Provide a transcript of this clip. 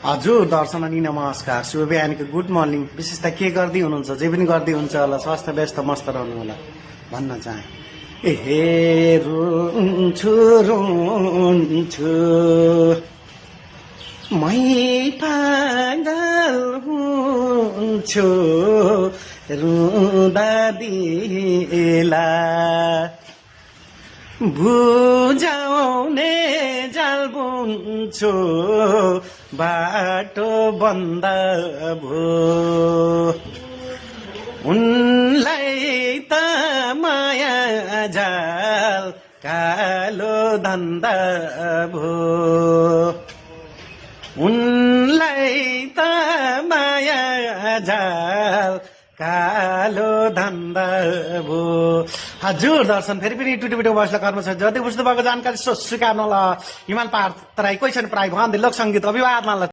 हजुर दर्शन अनि नमस्कार शुभ बिहानीको गुड मर्निङ। विशेष त के गर्दै हुनुहुन्छ, जे पनि गर्दै हुन्छ होला, स्वास्थ्य व्यस्त मस्त रहनु होला भन्न चाहे। रुन्छु रुन्छु मै पागल हुन्छु रुँदा दिला बुझाउने जाल बुन्छु बाटो बन्द भो उनलाई त माया जाल कालो धन्दा भो उनलाई त माया जाल कालो धन्दा भो। हजुर दर्शन फेरि पनि टुटीबिटो बसला कर्म छ। जति बुझ्नु भएको जानकारी स्वीकार्नु होला। हिमाल पहाड तराई क्वेसन प्राय भन्दै लोक सङ्गीत अभिवादन